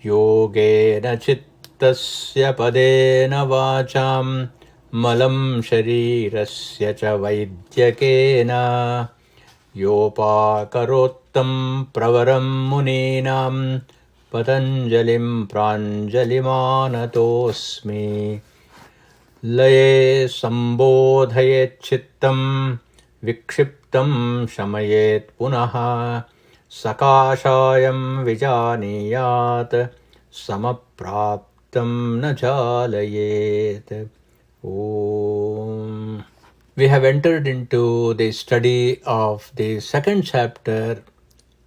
Yogena chittasya padena vacham malam sharirasya cha vaidyakena yopakarottam pravaram muninam patanjalim pranjalimanatosmi लये संबोधयेत् चित्तं विक्षिप्तं शमयेत् पुनः सकाशायं विजानीयात् समप्राप्तं न चालयेत्. Om. We have entered into the study of the second chapter,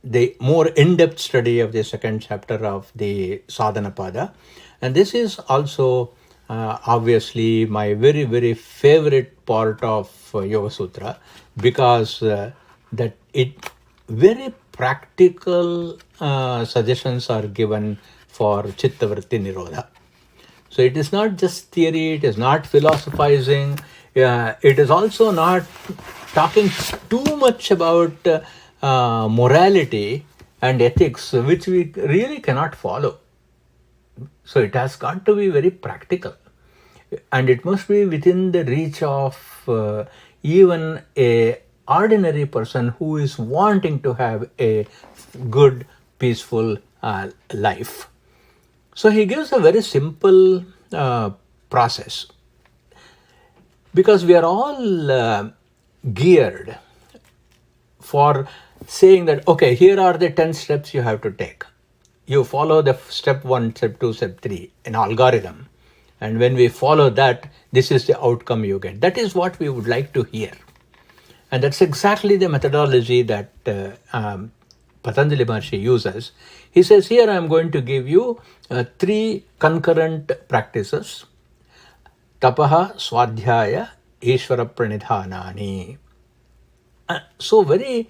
the more in-depth study of the second chapter of the Sadhana Paada. And this is also obviously my very, very favorite part of Yoga Sutra, because that it very practical suggestions are given for Chittavritti Nirodha. So it is not just theory, it is not philosophizing, it is also not talking too much about morality and ethics, which we really cannot follow. So it has got to be very practical, and it must be within the reach of even a ordinary person who is wanting to have a good, peaceful life. So he gives a very simple process, because we are all geared for saying that, okay, here are the 10 steps you have to take. You follow the step 1, step 2, step 3, an algorithm. And when we follow that, this is the outcome you get. That is what we would like to hear. And that's exactly the methodology that Patanjali Maharshi uses. He says, here I am going to give you 3 concurrent practices. Tapaha, Swadhyaya, Ishvara Pranidhanani. So very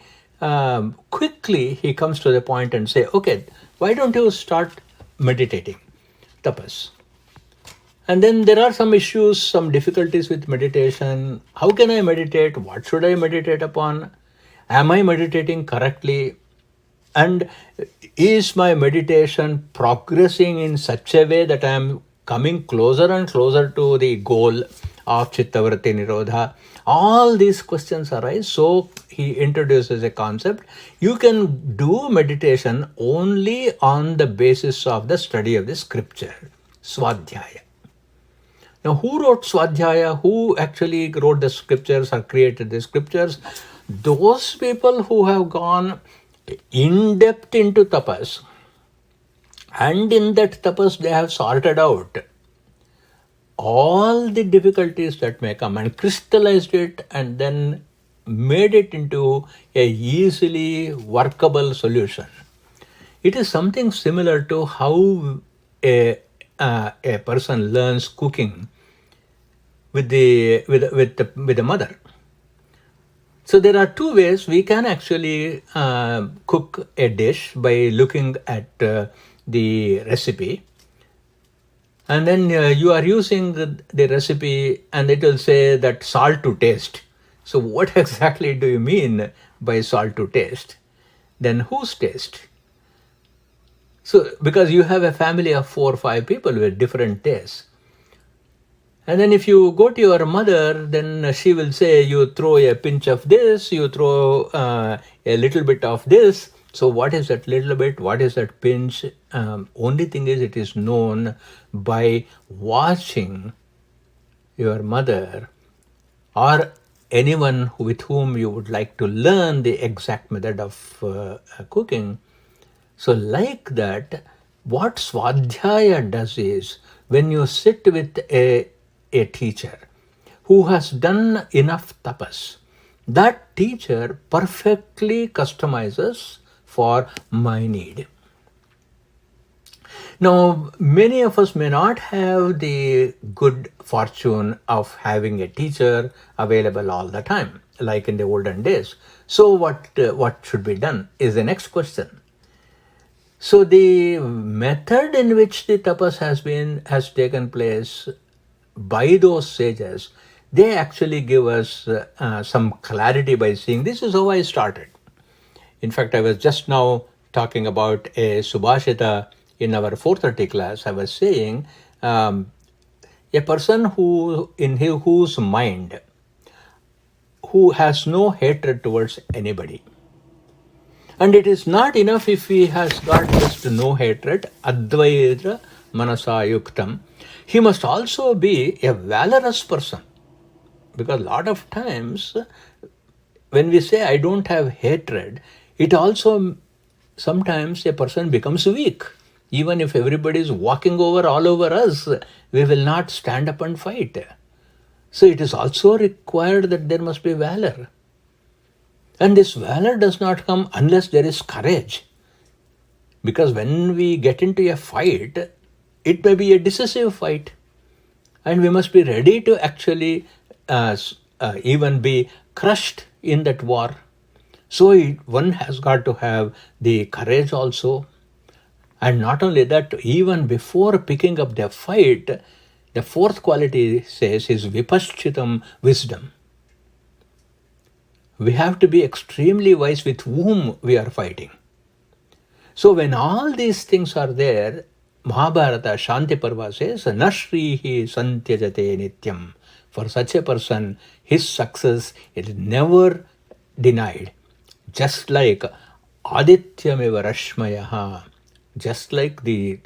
quickly he comes to the point and say, okay, why don't you start meditating, tapas? And then there are some issues, some difficulties with meditation. How can I meditate? What should I meditate upon? Am I meditating correctly? And is my meditation progressing in such a way that I am coming closer and closer to the goal of Chittavritti Nirodha? All these questions arise. So he introduces a concept. You can do meditation only on the basis of the study of the scripture, Swadhyaya. Now, who wrote Swadhyaya? Who actually wrote the scriptures or created the scriptures? Those people who have gone in depth into tapas, and in that tapas they have sorted out all the difficulties that may come and crystallized it, and then made it into a easily workable solution. It is something similar to how a person learns cooking with the mother. So there are 2 ways we can actually cook a dish: by looking at the recipe, and then you are using the recipe and it will say that salt to taste. So what exactly do you mean by salt to taste? Then whose taste? So because you have a family of 4 or 5 people with different tastes. And then if you go to your mother, then she will say you throw a pinch of this, you throw a little bit of this. So what is that little bit? What is that pinch? Only thing is, it is known by watching your mother or anyone with whom you would like to learn the exact method of cooking. So like that, what Swadhyaya does is, when you sit with a teacher who has done enough tapas, that teacher perfectly customizes for my need. Now, many of us may not have the good fortune of having a teacher available all the time, like in the olden days. So what should be done is the next question. So the method in which the tapas has taken place by those sages, they actually give us some clarity by saying, this is how I started. In fact, I was just now talking about a Subhashita in our 4:30 class, I was saying a person whose mind, who has no hatred towards anybody. And it is not enough if he has got just no hatred, advaita manasa yuktam. He must also be a valorous person. Because a lot of times, when we say I don't have hatred, it also sometimes a person becomes weak. Even if everybody is walking all over us, we will not stand up and fight. So it is also required that there must be valor. And this valor does not come unless there is courage. Because when we get into a fight, it may be a decisive fight. And we must be ready to actually even be crushed in that war. So one has got to have the courage also. And not only that, even before picking up the fight, the fourth quality says is vipaschitam, wisdom. We have to be extremely wise with whom we are fighting. So when all these things are there, Mahabharata Shanti Parva says, Nashrihi santyajate nityam. For such a person, his success is never denied. Just like Adityameva Rashmayaha, just like the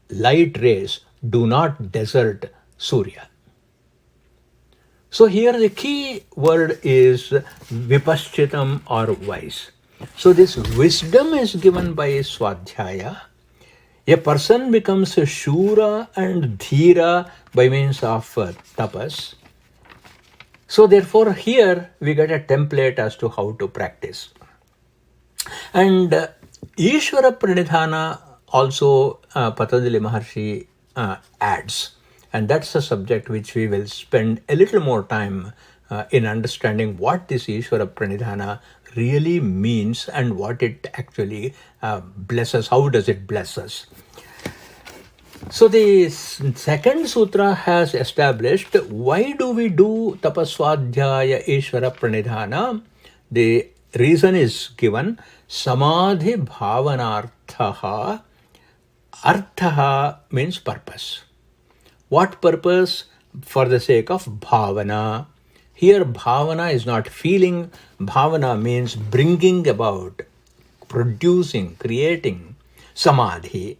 light rays do not desert Surya. So here the key word is vipaschitam, or wise. So this wisdom is given by Swadhyaya. A person becomes shura and dhira by means of tapas. So therefore here we get a template as to how to practice. And Ishvara Pranidhana also Patanjali Maharshi adds. And that's a subject which we will spend a little more time in understanding what this Ishvara Pranidhana really means and what it actually blesses, how does it bless us. So the second sutra has established why do we do tapaswadhyaya Ishvara Pranidhana. The reason is given, samadhi bhavanarthaha. Arthaha means purpose. What purpose? For the sake of bhavana. Here bhavana is not feeling. Bhavana means bringing about, producing, creating samadhi.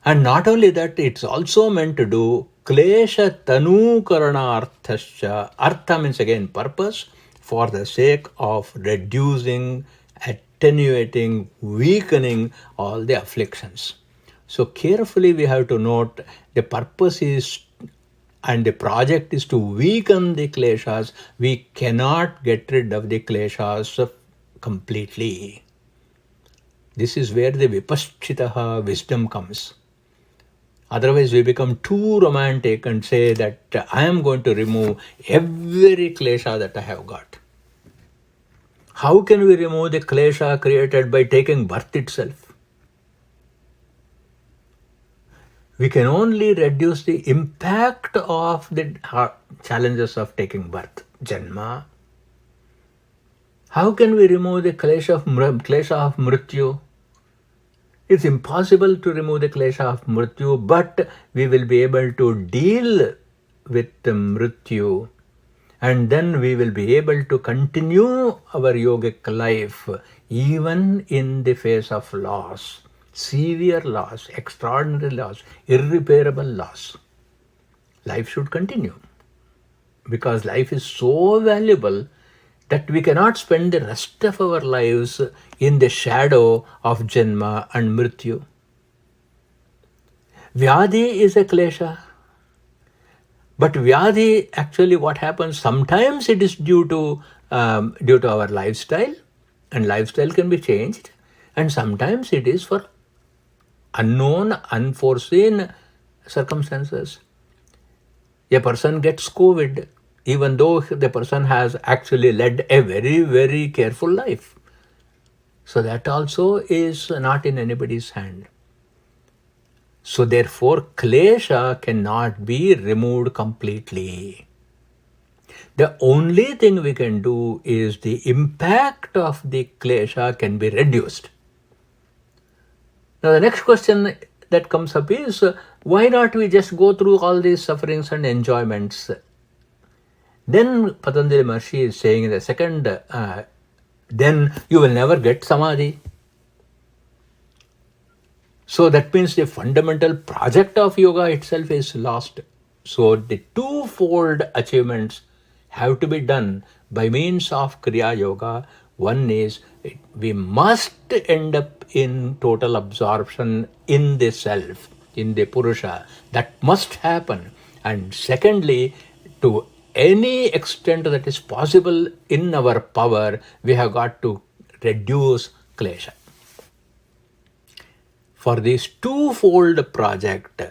And not only that, it's also meant to do klesha tanukaranarthascha. Artha means again purpose, for the sake of reducing, attenuating, weakening all the afflictions. So carefully we have to note the purpose is and the project is to weaken the kleshas. We cannot get rid of the kleshas completely. This is where the vipaschitaha, wisdom, comes. Otherwise we become too romantic and say that I am going to remove every klesha that I have got. How can we remove the klesha created by taking birth itself? We can only reduce the impact of the challenges of taking birth, janma. How can we remove the klesha of mrityu? It's impossible to remove the klesha of mrityu, but we will be able to deal with the mrityu, and then we will be able to continue our yogic life even in the face of loss. Severe loss, extraordinary loss, irreparable loss. Life should continue because life is so valuable that we cannot spend the rest of our lives in the shadow of janma and mrityu. Vyadhi is a klesha. But vyadhi, actually what happens, sometimes it is due to our lifestyle, and lifestyle can be changed, and sometimes it is for unknown, unforeseen circumstances. A person gets COVID, even though the person has actually led a very, very careful life. So that also is not in anybody's hand. So therefore, klesha cannot be removed completely. The only thing we can do is the impact of the klesha can be reduced. Now the next question that comes up is, why not we just go through all these sufferings and enjoyments? Then Patanjali Maharshi is saying in the second, then you will never get samadhi. So that means the fundamental project of yoga itself is lost. So the twofold achievements have to be done by means of Kriya Yoga. One is we must end up in total absorption in the self, in the Purusha. That must happen. And secondly, to any extent that is possible in our power, we have got to reduce klesha. For this twofold project,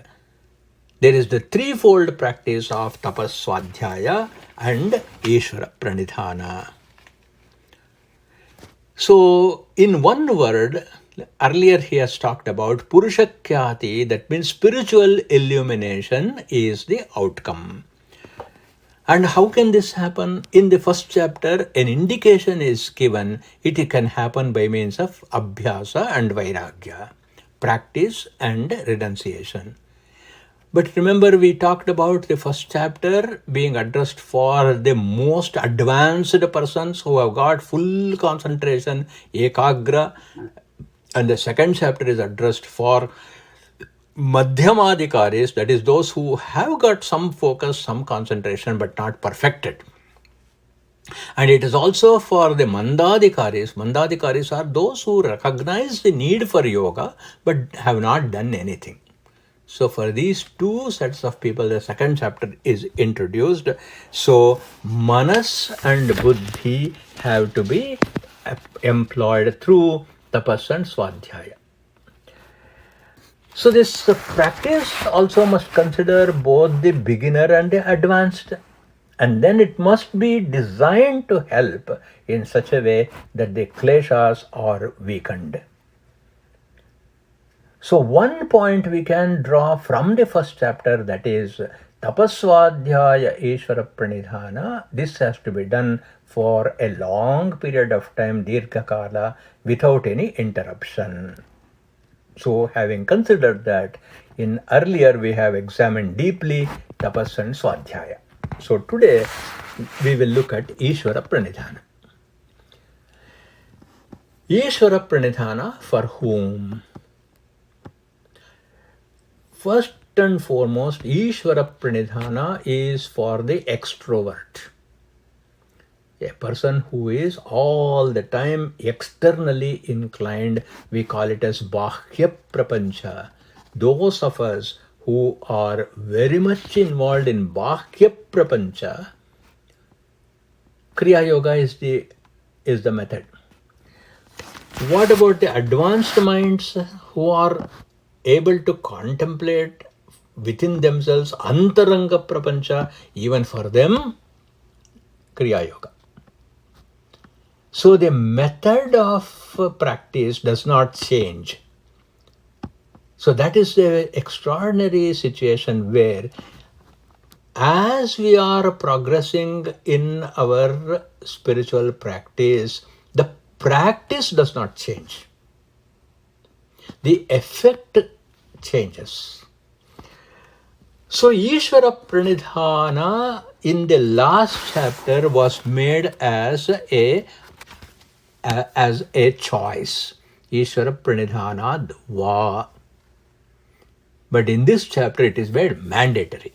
there is the threefold practice of tapas, swadhyaya and Ishvara pranidhana. So, in one word, earlier he has talked about Purushakyati, that means spiritual illumination is the outcome. And how can this happen? In the first chapter, an indication is given. It can happen by means of abhyasa and vairagya, practice and renunciation. But remember, we talked about the first chapter being addressed for the most advanced persons who have got full concentration, ekagra, and the second chapter is addressed for madhyamadikaris, that is those who have got some focus, some concentration, but not perfected. And it is also for the mandadikaris. Mandadikaris are those who recognize the need for yoga, but have not done anything. So for these two sets of people, the second chapter is introduced. So manas and buddhi have to be employed through tapas and swadhyaya. So this practice also must consider both the beginner and the advanced. And then it must be designed to help in such a way that the kleshas are weakened. So one point we can draw from the first chapter, that is tapaswadhyaya Ishvara pranidhana. This has to be done for a long period of time, dirghakala, without any interruption. So having considered that, in earlier we have examined deeply tapas and swadhyaya. So today we will look at Ishvara pranidhana. Ishvara pranidhana for whom? First and foremost, Ishvara pranidhana is for the extrovert. A person who is all the time externally inclined, we call it as bahya prapancha. Those of us who are very much involved in bahya prapancha, Kriya Yoga is the method. What about the advanced minds who are able to contemplate within themselves antaranga prapancha? Even for them, Kriya Yoga. So the method of practice does not change. So that is the extraordinary situation where, as we are progressing in our spiritual practice, the practice does not change. The effect changes. So Ishvara pranidhana in the last chapter was made as a choice. Ishvara pranidhana dva. But in this chapter it is made mandatory.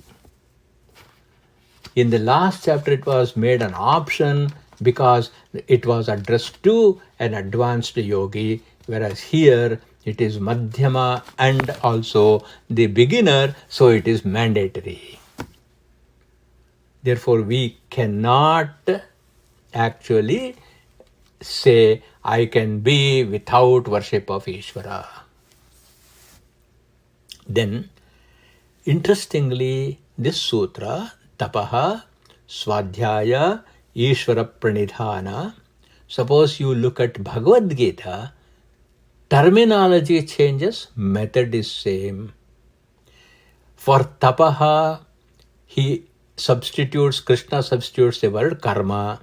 In the last chapter it was made an option because it was addressed to an advanced yogi, whereas here it is madhyama and also the beginner, so it is mandatory. Therefore we cannot actually say I can be without worship of Ishvara. Then, interestingly, this sutra, tapaha, swadhyaya, Ishvara pranidhana, suppose you look at Bhagavad Gita, terminology changes, method is same. For tapaha, Krishna substitutes the word karma.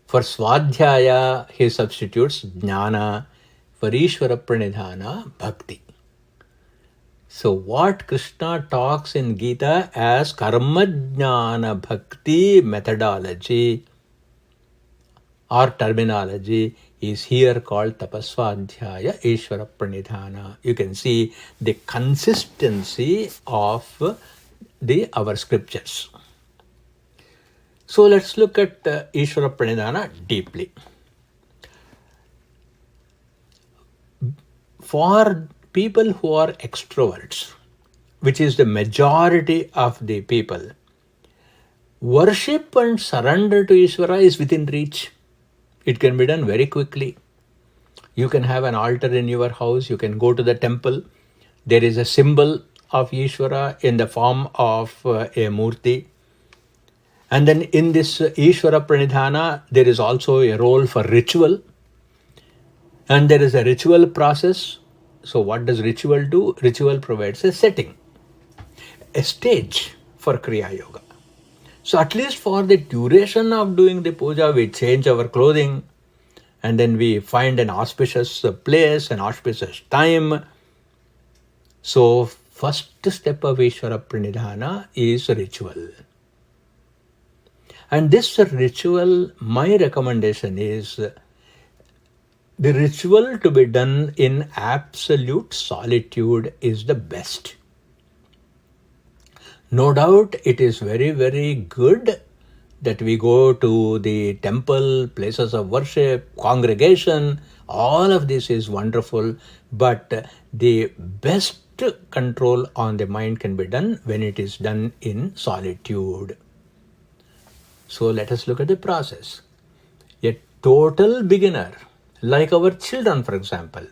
For swadhyaya, he substitutes jnana. for Ishvara Pranidhana Bhakti. So what Krishna talks in Gita as Karma Jnana Bhakti methodology or terminology is here called Tapasvadhyaya Ishvara Pranidhana. You can see the consistency of our scriptures. So let's look at Ishvara Pranidhana deeply. For people who are extroverts, which is the majority of the people, worship and surrender to Ishvara is within reach. It can be done very quickly. You can have an altar in your house, you can go to the temple. There is a symbol of Ishvara in the form of a murti. And then in this Ishvara Pranidhana, there is also a role for ritual. And there is a ritual process. So what does ritual do? Ritual provides a setting, a stage for Kriya Yoga. So at least for the duration of doing the puja, we change our clothing and then we find an auspicious place, an auspicious time. So first step of Ishvara Pranidhana is ritual. And this ritual, my recommendation is the ritual to be done in absolute solitude is the best. No doubt it is very, very good that we go to the temple, places of worship, congregation. All of this is wonderful, but the best control on the mind can be done when it is done in solitude. So let us look at the process. A total beginner, like our children, for example,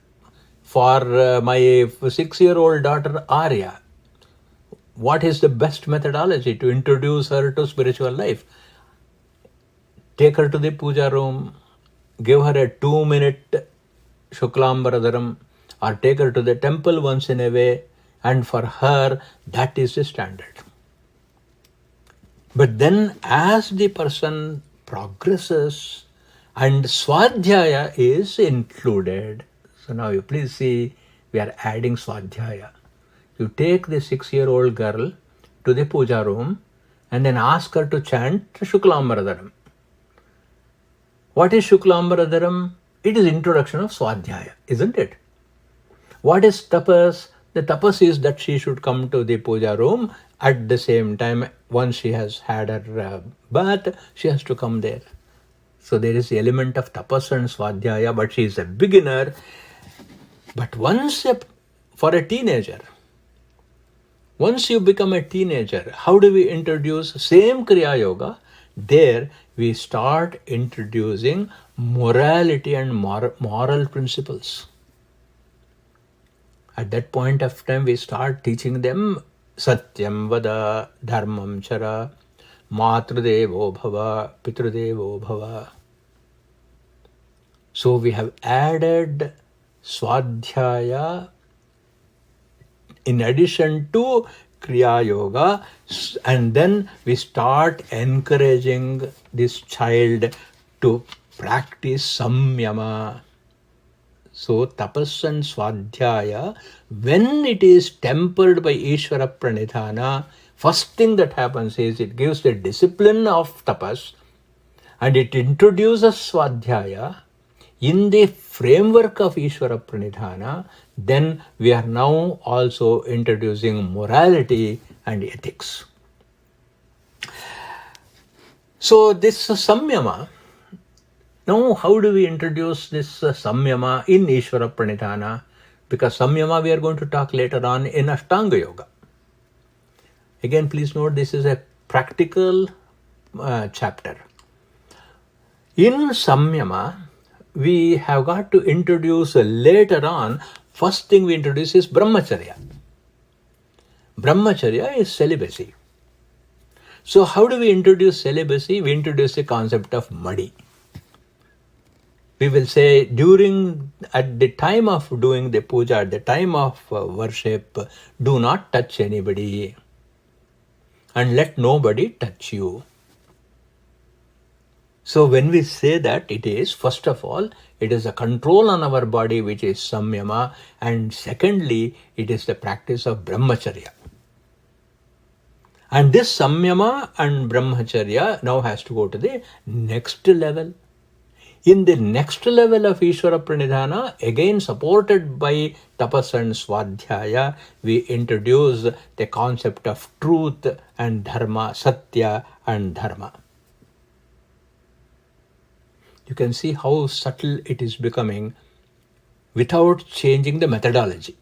for my 6-year-old daughter Arya, what is the best methodology to introduce her to spiritual life? Take her to the puja room, give her a 2-minute Shuklambaradaram, or take her to the temple once in a way, and for her, that is the standard. But then as the person progresses and Swadhyaya is included, so now you please see we are adding Swadhyaya. You take the 6-year-old girl to the puja room and then ask her to chant Shuklambaradaram. What is Shuklambaradaram? It is introduction of Swadhyaya, isn't it? What is tapas? The tapas is that she should come to the puja room at the same time. Once she has had her bath, she has to come there. So there is the element of tapas and Swadhyaya, but she is a beginner. But for a teenager, once you become a teenager, how do we introduce same Kriya Yoga? There we start introducing morality and moral principles. At that point of time, we start teaching them Satyam Vada, Dharmam Chara, Matrudevo Bhava, Pitrudevo Bhava. So we have added Swadhyaya in addition to Kriya Yoga, and then we start encouraging this child to practice Samyama. So tapas and Swadhyaya, when it is tempered by Ishvara Pranidhana, first thing that happens is it gives the discipline of tapas and it introduces Swadhyaya in the framework of Ishvara Pranidhana. Then we are now also introducing morality and ethics. So this Samyama, now how do we introduce this Samyama in Ishvara Pranidhana? Because Samyama we are going to talk later on in Ashtanga Yoga. Again, please note this is a practical chapter. In Samyama, we have got to introduce later on, first thing we introduce is Brahmacharya. Brahmacharya is celibacy. So how do we introduce celibacy? We introduce the concept of madi. We will say at the time of doing the puja, at the time of worship, do not touch anybody and let nobody touch you. So when we say that, it is, first of all, it is a control on our body, which is samyama, and secondly, it is the practice of brahmacharya. And this samyama and brahmacharya now has to go to the next level. In the next level of Ishvara Pranidhana, again supported by tapas and swadhyaya, we introduce the concept of truth and dharma, satya and dharma. You can see how subtle it is becoming without changing the methodology.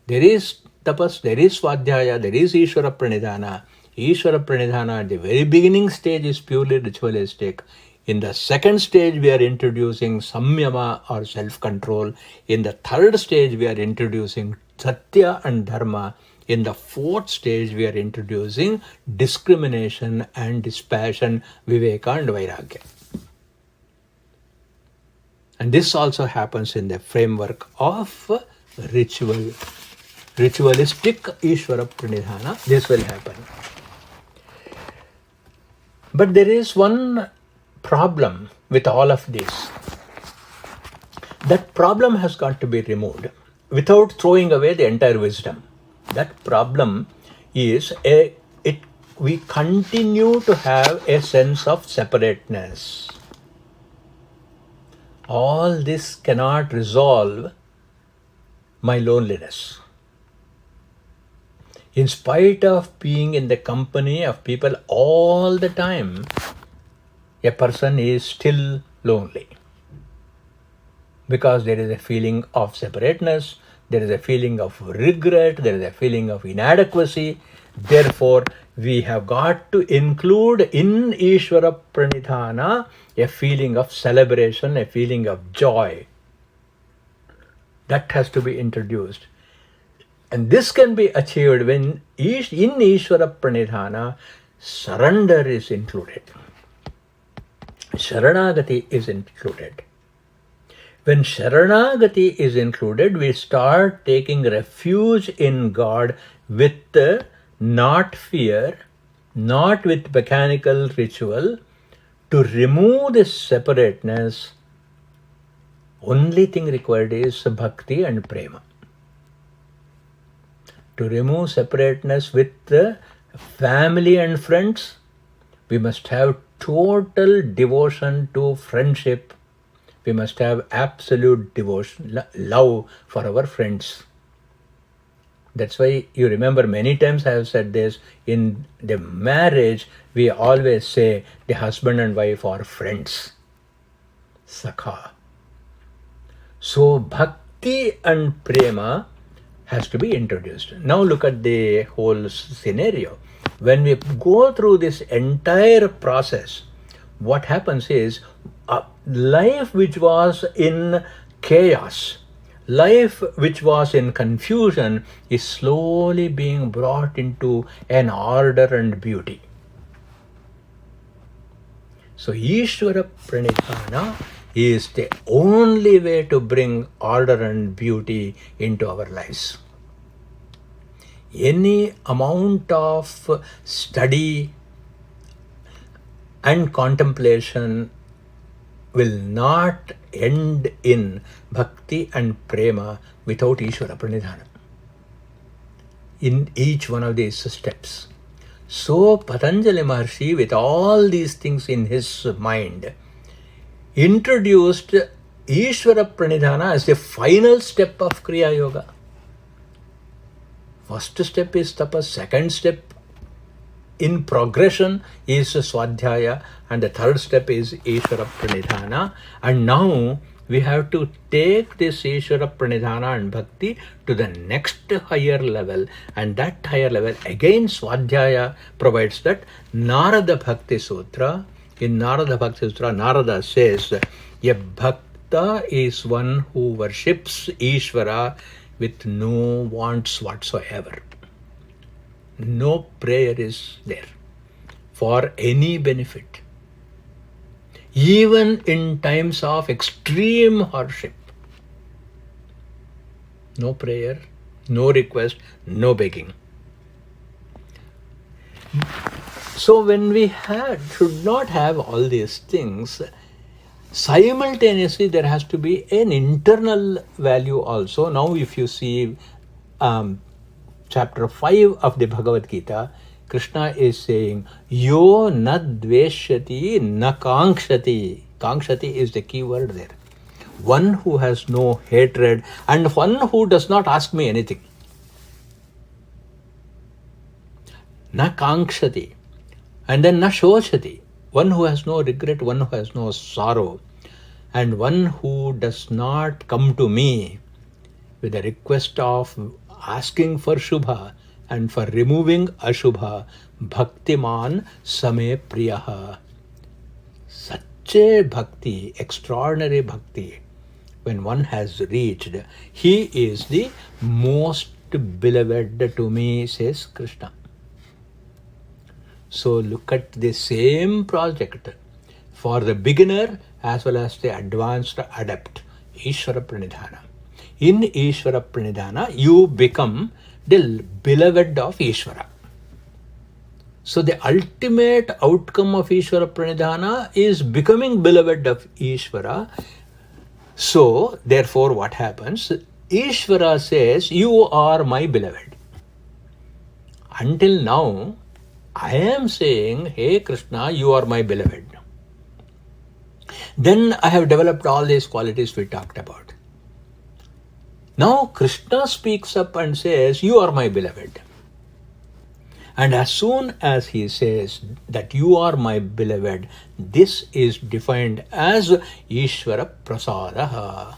There is tapas, there is swadhyaya, there is Ishvara Pranidhana. Ishvara Pranidhana at the very beginning stage is purely ritualistic. In the second stage, we are introducing samyama or self-control. In the third stage, we are introducing satya and dharma. In the fourth stage, we are introducing discrimination and dispassion, viveka and vairagya. And this also happens in the framework of ritualistic Ishvara Pranidhana. This will happen. But there is one problem with all of this. That problem has got to be removed without throwing away the entire wisdom. That problem is we continue to have a sense of separateness. All this cannot resolve my loneliness. In spite of being in the company of people all the time, a person is still lonely. Because there is a feeling of separateness, there is a feeling of regret, there is a feeling of inadequacy. Therefore, we have got to include in Ishvara Pranidhana a feeling of celebration, a feeling of joy. That has to be introduced. And this can be achieved when in Ishvara Pranidhana, surrender is included. Sharanagati is included. When Sharanagati is included, we start taking refuge in God with not fear, not with mechanical ritual. To remove this separateness, only thing required is bhakti and prema. To remove separateness with family and friends, we must have total devotion to friendship. We must have absolute devotion, love for our friends. That's why you remember many times I have said this, in the marriage, we always say the husband and wife are friends. Sakha. So bhakti and prema has to be introduced. Now look at the whole scenario. When we go through this entire process, what happens is life which was in chaos, life which was in confusion is slowly being brought into an order and beauty. So Ishvara Pranidhana is the only way to bring order and beauty into our lives. Any amount of study and contemplation will not end in bhakti and prema without Ishvara Pranidhana in each one of these steps. So Patanjali Maharshi, with all these things in his mind, introduced Ishvara Pranidhana as the final step of Kriya Yoga. First step is tapas, second step in progression is swadhyaya, and the third step is Ishvara Pranidhana. And now we have to take this Ishvara Pranidhana and Bhakti to the next higher level. And that higher level, again Swadhyaya provides that. Narada Bhakti Sutra, in Narada Bhakti Sutra, Narada says, a Bhakta is one who worships Ishvara with no wants whatsoever. No prayer is there for any benefit. Even in times of extreme hardship. No prayer, no request, no begging. So when we should not have all these things, simultaneously there has to be an internal value also. Now if you see chapter 5 of the Bhagavad Gita, Krishna is saying, Yo na dveshyati na kankshati. Kankshati is the key word there. One who has no hatred and one who does not ask me anything. Na kankshati. And then na shochati. One who has no regret, one who has no sorrow. And one who does not come to me with a request of asking for Shubha and for removing Ashubha, Bhaktiman Same Priyaha. Such a bhakti, extraordinary bhakti, when one has reached, he is the most beloved to me, says Krishna. So look at the same project for the beginner as well as the advanced adept, Ishvara Pranidhana. In Ishvara Pranidhana, you become the beloved of Ishvara. So the ultimate outcome of Ishvara Pranidhana is becoming beloved of Ishvara. So therefore what happens? Ishvara says, you are my beloved. Until now, I am saying, hey Krishna, you are my beloved. Then I have developed all these qualities we talked about. Now Krishna speaks up and says, you are my beloved. And as soon as he says that you are my beloved, this is defined as Ishvara Prasadaha.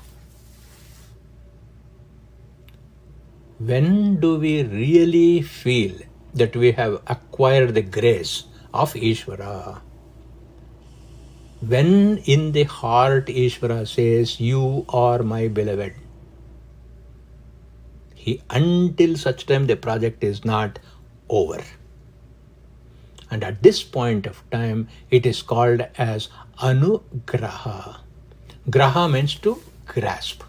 When do we really feel that we have acquired the grace of Ishvara? When in the heart Ishvara says, you are my beloved. Until such time the project is not over. And at this point of time, it is called as Anugraha. Graha means to grasp.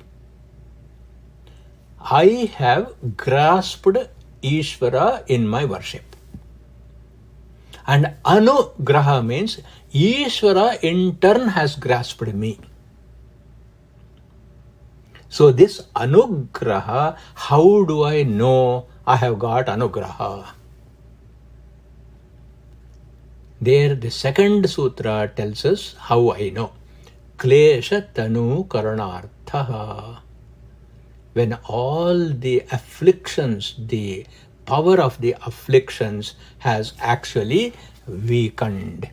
I have grasped Ishvara in my worship. And Anugraha means Ishvara in turn has grasped me. So this Anugraha, how do I know I have got Anugraha? There the second sutra tells us how I know. Klesha Tanu Karanarthaha. When all the afflictions, the power of the afflictions has actually weakened.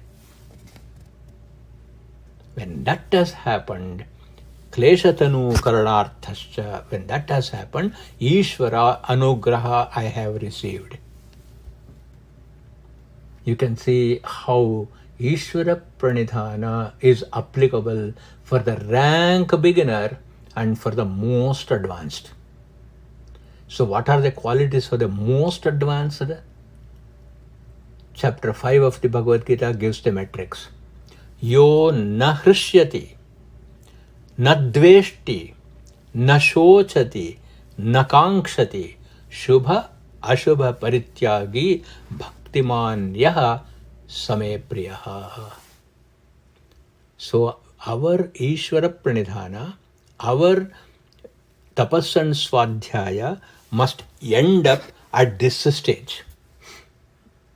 When that has happened, Kleshatanu Karanarthascha, when that has happened, Ishvara Anugraha I have received. You can see how Ishvara Pranidhana is applicable for the rank beginner and for the most advanced. So what are the qualities for the most advanced? Chapter 5 of the Bhagavad Gita gives the metrics. Yo na hrishyati, na dveshti, na shochati, na kankshati, shubha ashubha parityagi bhaktiman yaha same priyaha. So our Ishvara Pranidhana, our tapas and swadhyaya must end up at this stage.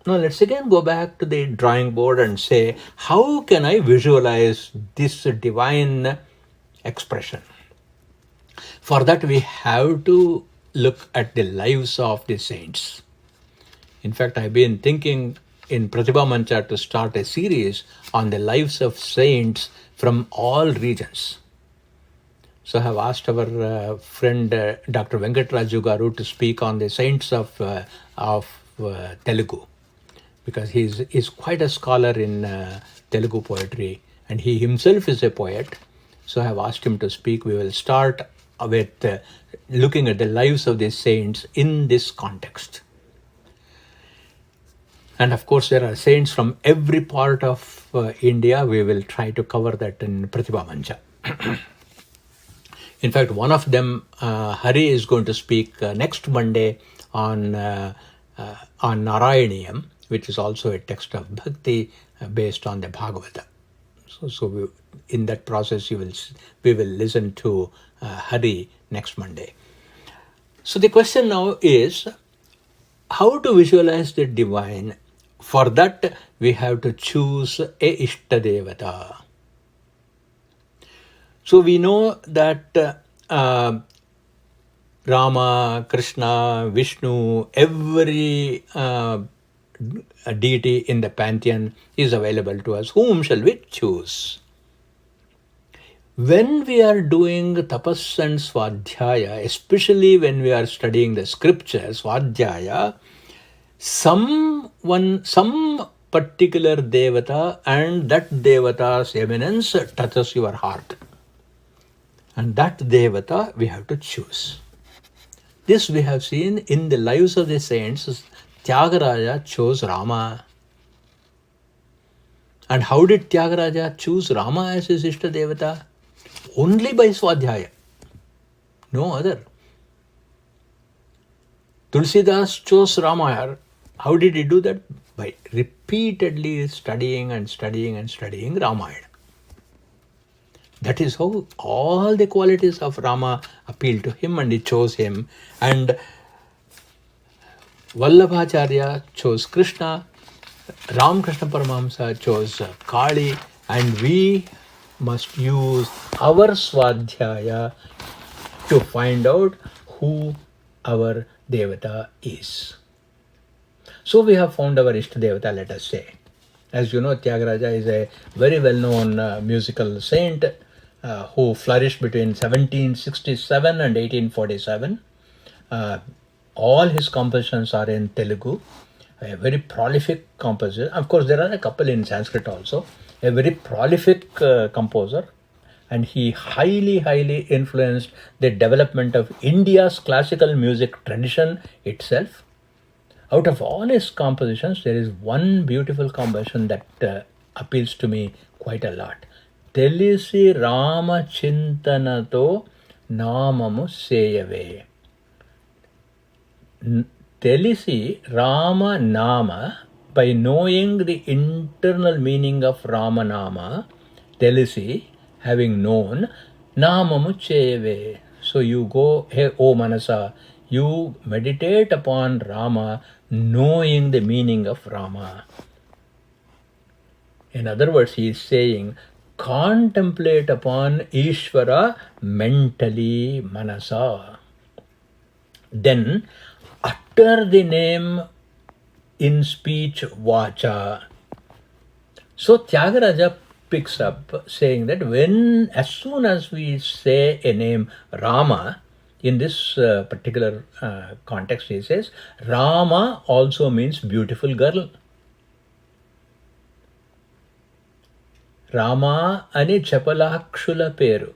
Now let's again go back to the drawing board and say, how can I visualize this divine expression? For that we have to look at the lives of the saints. In fact, I've been thinking in Pratibha Mancha to start a series on the lives of saints from all regions. So I have asked our friend Dr. Venkatraju Garu to speak on the saints of Telugu, because he's quite a scholar in Telugu poetry and he himself is a poet. So I have asked him to speak. We will start with looking at the lives of the saints in this context. And of course, there are saints from every part of India. We will try to cover that in Pratibha Mancha. In fact, one of them, Hari, is going to speak next Monday on Narayaniyam. which is also a text of bhakti based on the Bhagavata. So in that process, we will listen to Hari next Monday. So the question now is how to visualize the divine. For that, we have to choose a Ishtadevata. So we know that Rama, Krishna, Vishnu, every deity in the pantheon is available to us. Whom shall we choose? When we are doing tapas and swadhyaya, especially when we are studying the scriptures, swadhyaya, some particular devata and that devata's eminence touches your heart. And that devata we have to choose. This we have seen in the lives of the saints. Tyagaraja chose Rama. And how did Tyagaraja choose Rama as his Ishta Devata? Only by Swadhyaya. No other. Tulsidas chose Ramayana. How did he do that? By repeatedly studying and studying and studying Ramayana. That is how all the qualities of Rama appealed to him and he chose him. And Vallabhacharya chose Krishna, Ramakrishna Paramahamsa chose Kali, and we must use our Swadhyaya to find out who our Devata is. So we have found our Ishta Devata, let us say. As you know, Tyagaraja is a very well-known musical saint who flourished between 1767 and 1847. All his compositions are in Telugu. A very prolific composer. Of course, there are a couple in Sanskrit also. A very prolific composer. And he highly influenced the development of India's classical music tradition itself. Out of all his compositions, there is one beautiful composition that appeals to me quite a lot. Telisi Rama Chintanato Namamu Seyave. Telisi Rama Nama, by knowing the internal meaning of Rama Nama, Telisi, having known, Namamu Cheyave. So you go, hey, O Manasa, you meditate upon Rama, knowing the meaning of Rama. In other words, he is saying, contemplate upon Ishvara mentally, Manasa. Then utter the name in speech, Vacha. So Tyagaraja picks up saying that as soon as we say a name Rama, in this particular context, he says, Rama also means beautiful girl. Rama ani chapalakshula peru.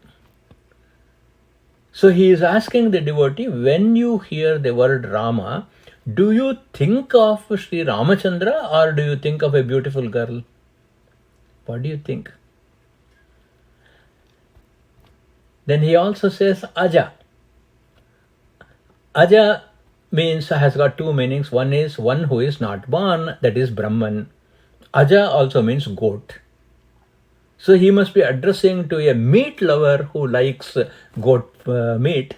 So he is asking the devotee, when you hear the word Rama, do you think of Sri Ramachandra or do you think of a beautiful girl? What do you think? Then he also says Aja. Aja has got two meanings. One is one who is not born, that is Brahman. Aja also means goat. So he must be addressing to a meat lover who likes goat meat.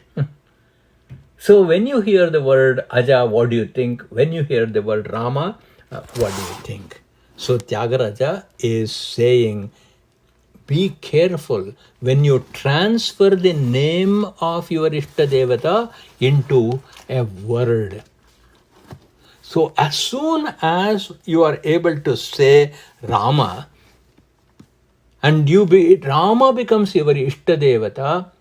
So when you hear the word Aja, what do you think? When you hear the word Rama, what do you think? So Tyagaraja is saying, be careful when you transfer the name of your Ishta Devata into a word. So as soon as you are able to say Rama, and Rama becomes your Ishta Devata,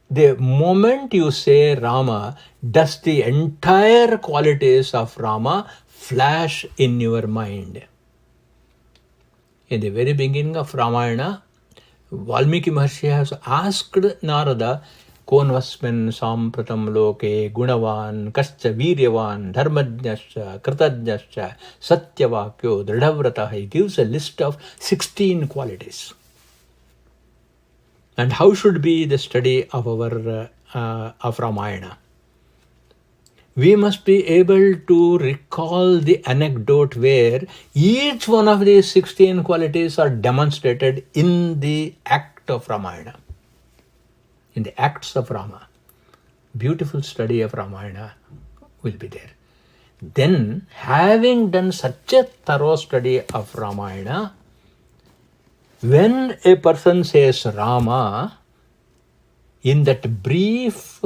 the moment you say Rama, does the entire qualities of Rama flash in your mind. In the very beginning of Ramayana, Valmiki Maharshi has asked Narada, Konvasmin sampratam loke gunavan kascha viryavan dharmajnascha kritajnascha satyavakyo dridhavrata. He gives a list of 16 qualities. And how should be the study of our of Ramayana? we must be able to recall the anecdote where each one of these 16 qualities are demonstrated in the act of Ramayana, in the acts of Rama. Beautiful study of Ramayana will be there. Then, having done such a thorough study of Ramayana, when a person says Rama, in that brief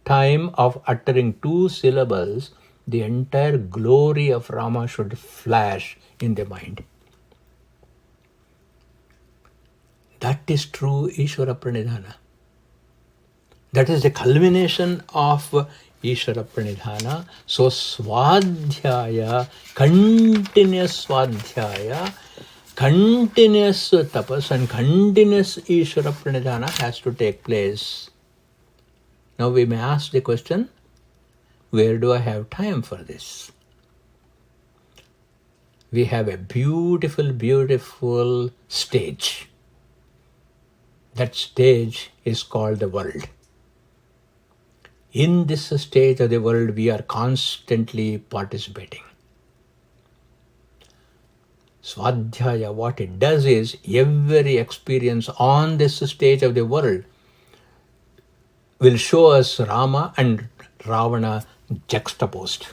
time of uttering 2 syllables, the entire glory of Rama should flash in the mind. That is true Ishvara Pranidhana. That is the culmination of Ishvara Pranidhana. So Swadhyaya, continuous Swadhyaya, continuous tapas and continuous Ishvara Pranidhana has to take place. Now we may ask the question, where do I have time for this? We have a beautiful, beautiful stage. That stage is called the world. In this stage of the world, we are constantly participating. Swadhyaya, what it does is, every experience on this stage of the world will show us Rama and Ravana juxtaposed.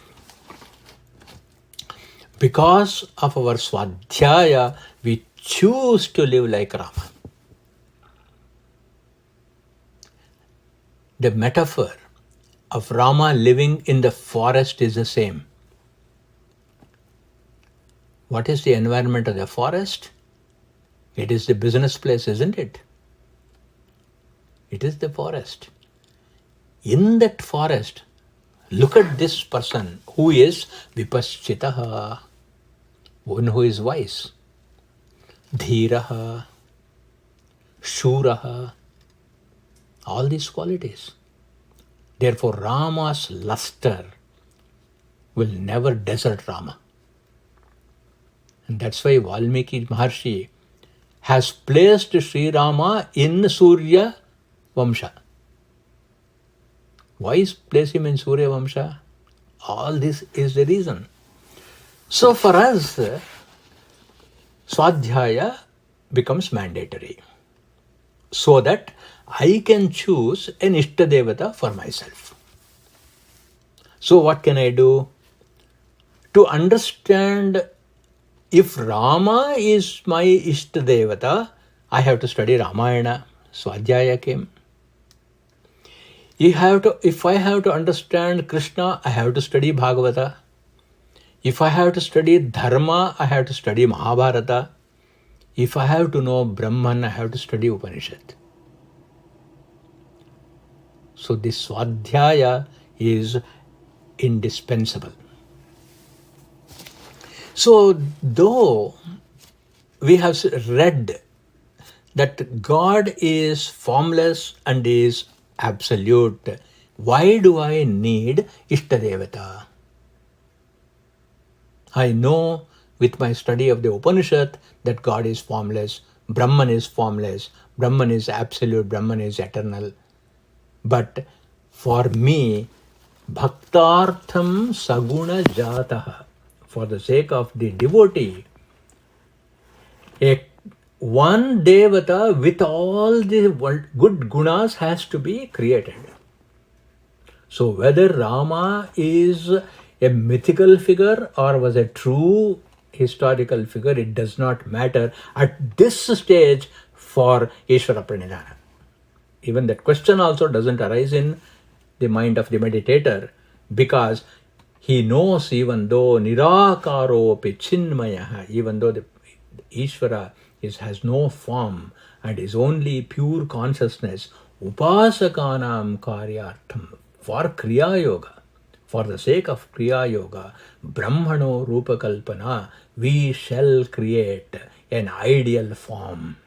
Because of our Swadhyaya, we choose to live like Rama. The metaphor of Rama living in the forest is the same. What is the environment of the forest? It is the business place, isn't it? It is the forest. In that forest, look at this person who is Vipaschitaha, one who is wise, Dhiraha, Shuraha, all these qualities. Therefore, Rama's luster will never desert Rama. And that's why Valmiki Maharshi has placed Sri Rama in Surya Vamsha. Why place him in Surya Vamsha? All this is the reason. So for us, Swadhyaya becomes mandatory, so that I can choose an Ishtadevata for myself. So what can I do? To understand if Rama is my Ishtadevata, I have to study Ramayana. Swadhyaya came. If I have to understand Krishna, I have to study Bhagavata. If I have to study Dharma, I have to study Mahabharata. If I have to know Brahman, I have to study Upanishad. So this Swadhyaya is indispensable. So though we have read that God is formless and is absolute, why do I need Ishtadevata? I know with my study of the Upanishad that God is formless, Brahman is formless, Brahman is absolute, Brahman is eternal. But for me, Bhaktartham Saguna Jataha, for the sake of the devotee, one Devata with all the good gunas has to be created. So whether Rama is a mythical figure or was a true historical figure, it does not matter at this stage for Ishvara Pranidhana. Even that question also doesn't arise in the mind of the meditator, because he knows, even though Nirakaro Chinmayaha, even though the Ishvara has no form and is only pure consciousness, Upasakanam Karyartham, for Kriya Yoga, for the sake of Kriya Yoga, Brahmano Rupa Kalpana, we shall create an ideal form.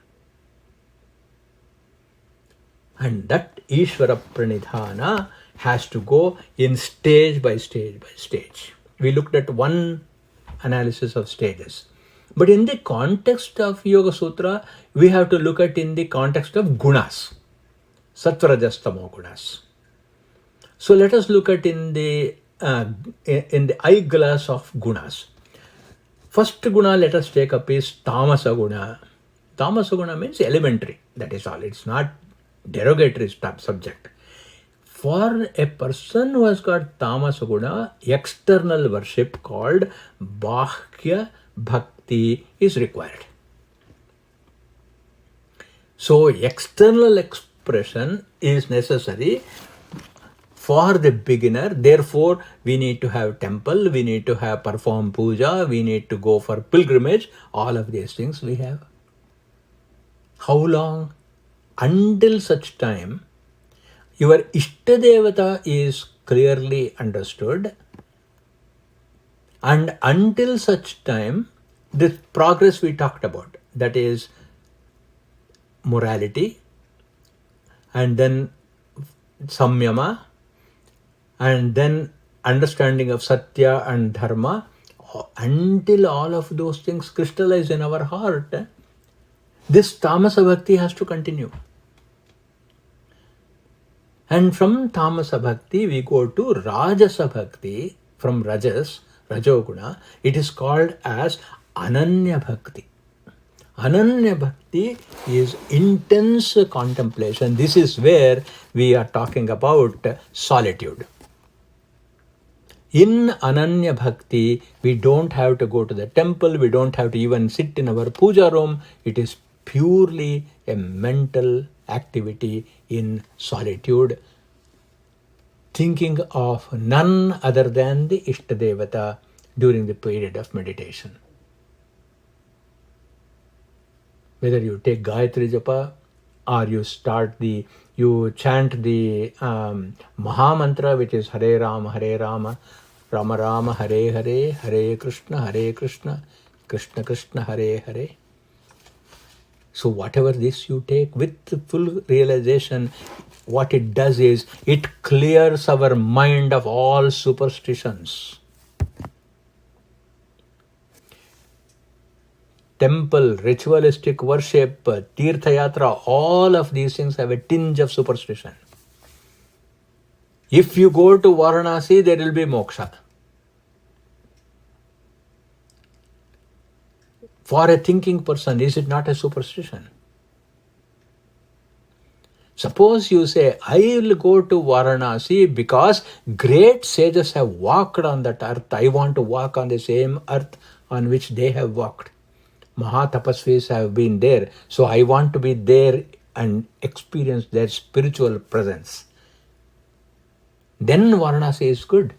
And that Ishvara Pranidhana has to go in stage by stage by stage. We looked at one analysis of stages. But in the context of Yoga Sutra, we have to look at in the context of gunas, Sattva Rajas Tamo gunas. So let us look at in the in the eyeglass of gunas. First guna let us take up is tamasa guna. Tamasa guna means elementary. That is all. It's not derogatory subject. For a person who has got tamasa guna, external worship called bahya bhakti is required. So external expression is necessary for the beginner. Therefore, we need to have temple, we need to have perform puja, we need to go for pilgrimage. All of these things we have. How long? Until such time your Ishtadevata is clearly understood, and until such time the progress we talked about, that is morality, and then samyama, and then understanding of satya and dharma, until all of those things crystallize in our heart, this tamasa bhakti has to continue. And from tamasa bhakti we go to rajasa bhakti. From rajas, rajoguna, it is called as ananya bhakti. Ananya bhakti is intense contemplation. This is where we are talking about solitude. In Ananya Bhakti, we don't have to go to the temple, we don't have to even sit in our puja room. It is purely a mental activity in solitude, thinking of none other than the Ishtadevata during the period of meditation. Whether you take Gayatri Japa or you chant the Maha Mantra, which is Hare Rama, Rama Rama, Hare Hare, Hare Krishna, Krishna Krishna, Hare Hare. So whatever this you take with the full realization, what it does is it clears our mind of all superstitions. Temple, ritualistic worship, Tirtha Yatra, all of these things have a tinge of superstition. If you go to Varanasi, there will be moksha. For a thinking person, is it not a superstition? Suppose you say, I will go to Varanasi because great sages have walked on that earth. I want to walk on the same earth on which they have walked. Mahatapasvis have been there, so I want to be there and experience their spiritual presence. Then Varanasi is good.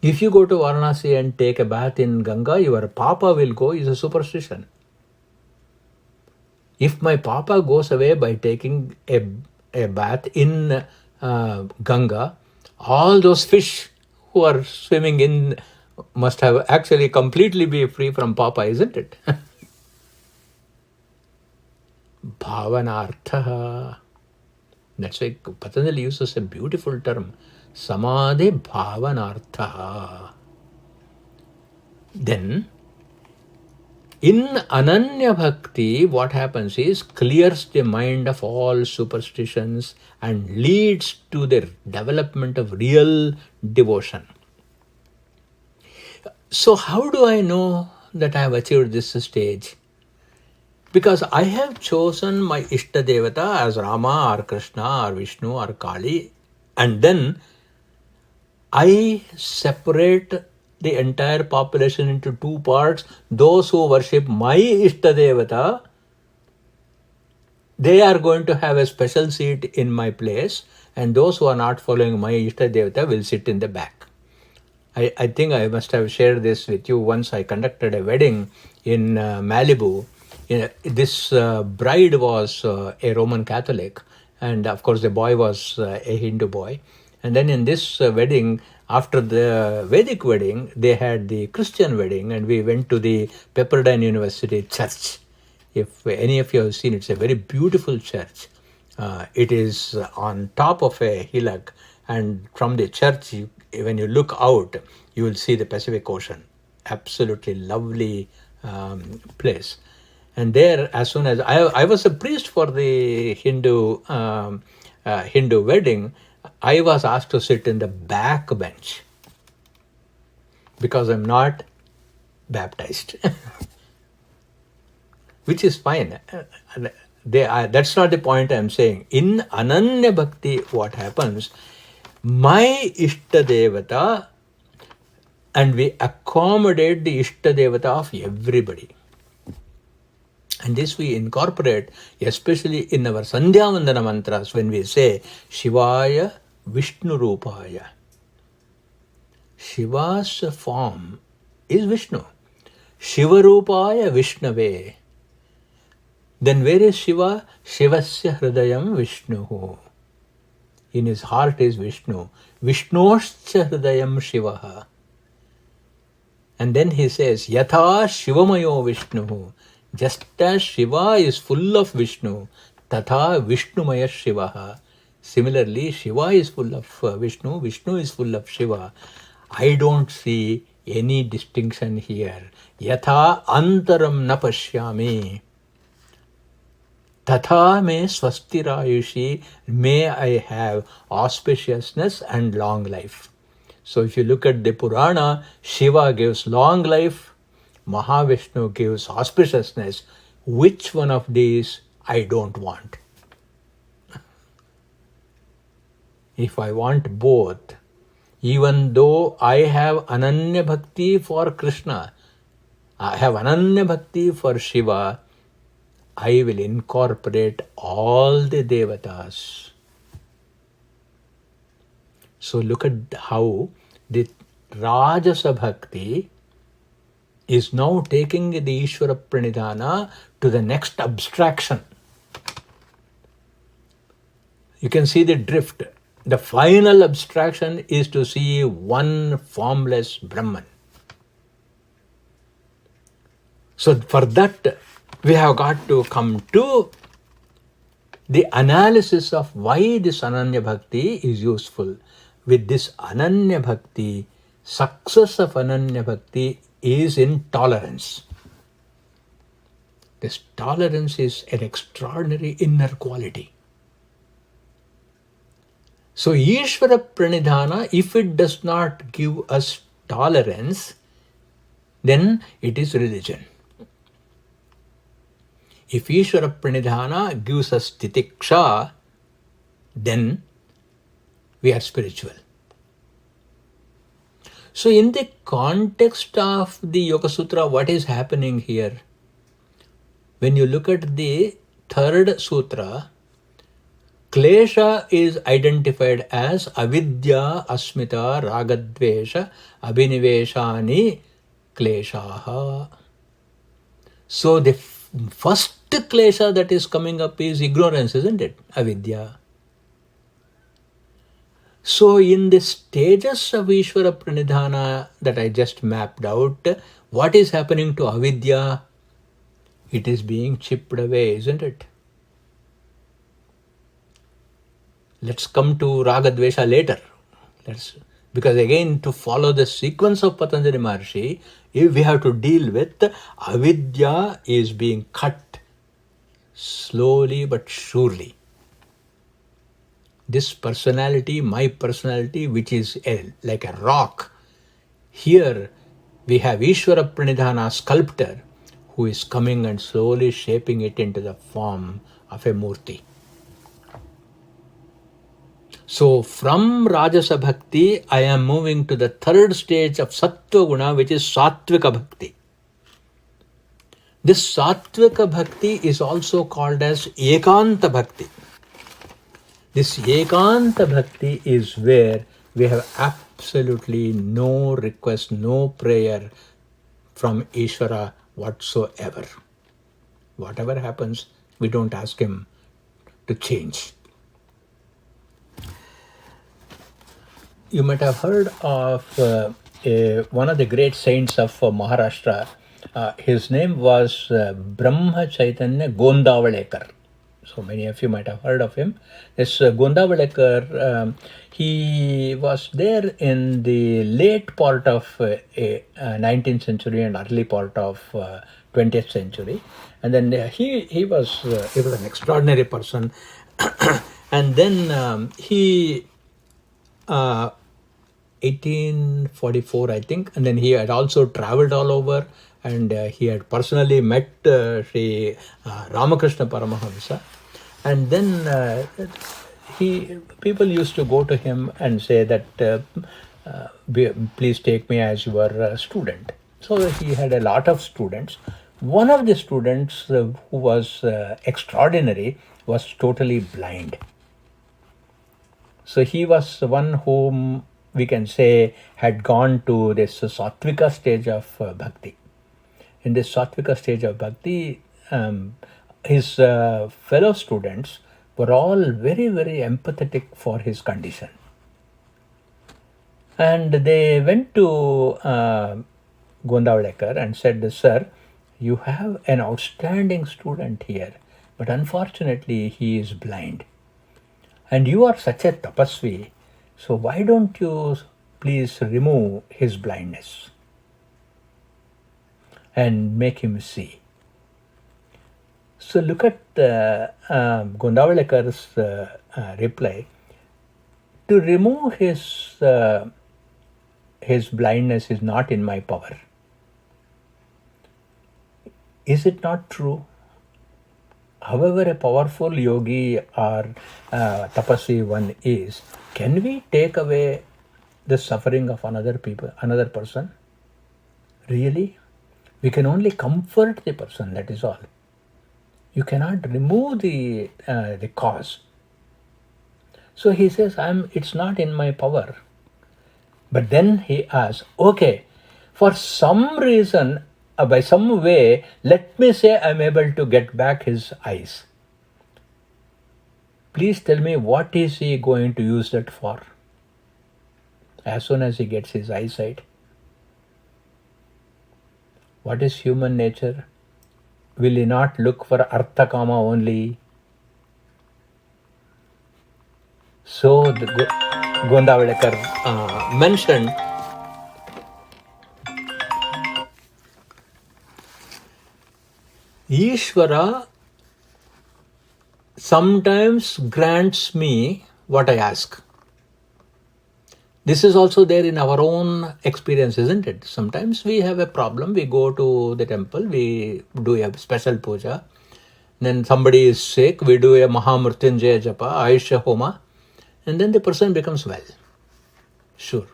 If you go to Varanasi and take a bath in Ganga, your papa will go, is a superstition. If my papa goes away by taking a bath in Ganga, all those fish who are swimming in must have actually completely be free from papa, isn't it? Bhavanartha. That's why Patanjali uses a beautiful term, Samadhi Bhavanartha. Then, in Ananya Bhakti, what happens is clears the mind of all superstitions and leads to the development of real devotion. So how do I know that I have achieved this stage? Because I have chosen my Ishtadevata as Rama or Krishna or Vishnu or Kali, and then I separate the entire population into two parts. Those who worship my Ishtadevata, they are going to have a special seat in my place, and those who are not following my Ishtadevata will sit in the back. I think I must have shared this with you. Once I conducted a wedding in Malibu. This bride was a Roman Catholic, and of course the boy was a Hindu boy. And then in this wedding, after the Vedic wedding, they had the Christian wedding, and we went to the Pepperdine University church. If any of you have seen, it's a very beautiful church. It is on top of a hillock, and from the church, when you look out, you will see the Pacific Ocean. Absolutely lovely place. And there, as soon as I was a priest for the Hindu wedding, I was asked to sit in the back bench because I'm not baptized, which is fine. That's not the point I'm saying. In Ananya Bhakti, what happens? My Ishta Devata, and we accommodate the Ishta Devata of everybody. And this we incorporate, especially in our Sandhya Vandana mantras, when we say Shivaya Vishnu Rupaya. Shiva's form is Vishnu. Shivarupaya Vishnave. Then where is Shiva? Shivasya Hridayam Vishnu. In his heart is Vishnu. Vishnoscha Hridayam Shivaha. And then he says, Yatha Shivamayo Vishnu. Just as Shiva is full of Vishnu, Tatha Vishnumaya Shivaha. Similarly, Shiva is full of Vishnu, Vishnu is full of Shiva. I don't see any distinction here. Yatha Antaram na pashyami. Tatha me swastirayushi, may I have auspiciousness and long life. So if you look at the Purana, Shiva gives long life, Mahavishnu gives auspiciousness. Which one of these I don't want? If I want both, even though I have Ananya Bhakti for Krishna, I have Ananya Bhakti for Shiva, I will incorporate all the Devatas. So look at how the Rajasa Bhakti is now taking the Ishvara Pranidhana to the next abstraction. You can see the drift. The final abstraction is to see one formless Brahman. So for that, we have got to come to the analysis of why this Ananya Bhakti is useful. With this Ananya Bhakti, success of Ananya Bhakti is in tolerance. This tolerance is an extraordinary inner quality. So Ishvara Pranidhana, if it does not give us tolerance, then it is religion. If Ishvara Pranidhana gives us titiksha, then we are spiritual. So in the context of the Yoga Sutra, what is happening here? When you look at the third sutra, Klesha is identified as avidya, asmita, ragadvesha, abhiniveshani, kleshaha. So the first klesha that is coming up is ignorance, isn't it? Avidya. So in the stages of Ishvara Pranidhana that I just mapped out, what is happening to avidya? It is being chipped away, isn't it? Let's come to Ragadvesha later. Because again, to follow the sequence of Patanjali Maharshi, we have to deal with avidya is being cut slowly but surely. This personality, my personality, which is like a rock, here we have Ishvara Pranidhana sculptor who is coming and slowly shaping it into the form of a murti. So from Rajasa Bhakti, I am moving to the third stage of Sattva Guna, which is Sattvika Bhakti. This Sattvika Bhakti is also called as Ekanta Bhakti. This Ekanta Bhakti is where we have absolutely no request, no prayer from Ishvara whatsoever. Whatever happens, we don't ask him to change. You might have heard of one of the great saints of Maharashtra. His name was Brahma Chaitanya Gondavalekar. So many of you might have heard of him. This Gondavalekar, he was there in the late part of 19th century and early part of 20th century. And then he was an extraordinary person. And then he 1844, I think, and then he had also traveled all over, and he had personally met Sri Ramakrishna Paramahamsa, and then people used to go to him and say that please take me as your student. So he had a lot of students. One of the students who was extraordinary was totally blind. So he was one whom we can say had gone to this Sattvika stage of bhakti. In this Sattvika stage of bhakti, his fellow students were all very, very empathetic for his condition. And they went to Gondavlekar and said, "Sir, you have an outstanding student here, but unfortunately he is blind. And you are such a tapasvi, so why don't you please remove his blindness and make him see?" So look at Gondavalekar's reply. To remove his blindness is not in my power. Is it not true? However a powerful yogi or tapasvi one is, can we take away the suffering of another person? Really? We can only comfort the person, that is all. You cannot remove the cause. So he says, it's not in my power. But then he asks, okay, for some reason, by some way, let me say I'm able to get back his eyes. Please tell me, what is he going to use that for? As soon as he gets his eyesight. What is human nature? Will he not look for artha kama only? So the Gondavadekar mentioned Ishvara sometimes grants me what I ask. This is also there in our own experience, isn't it? Sometimes we have a problem, we go to the temple, we do a special puja, then somebody is sick, we do a Mahamrityunjaya Japa, Ayushya Homa, and then the person becomes well. Sure.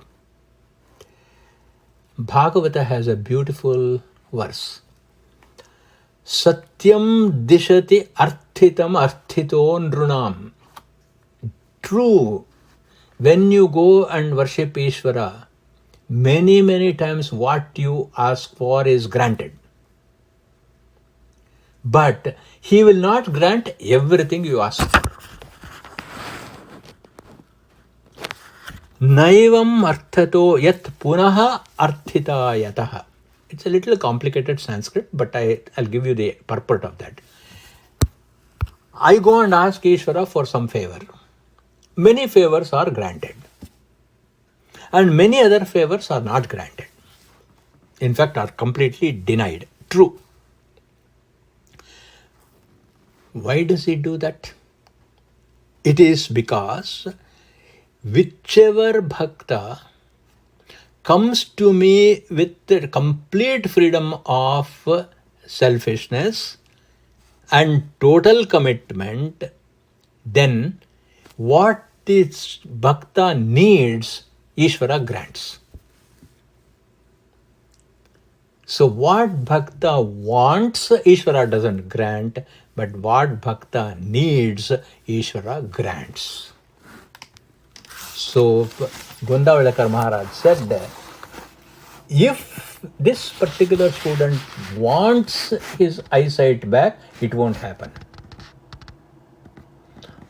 Bhagavata has a beautiful verse. Satyam dishati arthitam arthito nrunam. True, when you go and worship Ishvara, many times what you ask for is granted. But he will not grant everything you ask for. Naivam arthato yat punaha arthita yataha. It's a little complicated Sanskrit, but I'll give you the purport of that. I go and ask Ishvara for some favor. Many favors are granted. And many other favors are not granted. In fact, are completely denied. True. Why does he do that? It is because whichever bhakta comes to me with the complete freedom of selfishness and total commitment, then what this bhakta needs, Ishvara grants. So what bhakta wants, Ishvara doesn't grant, but what bhakta needs, Ishvara grants. So Gondavadekar Maharaj said, if this particular student wants his eyesight back, it won't happen.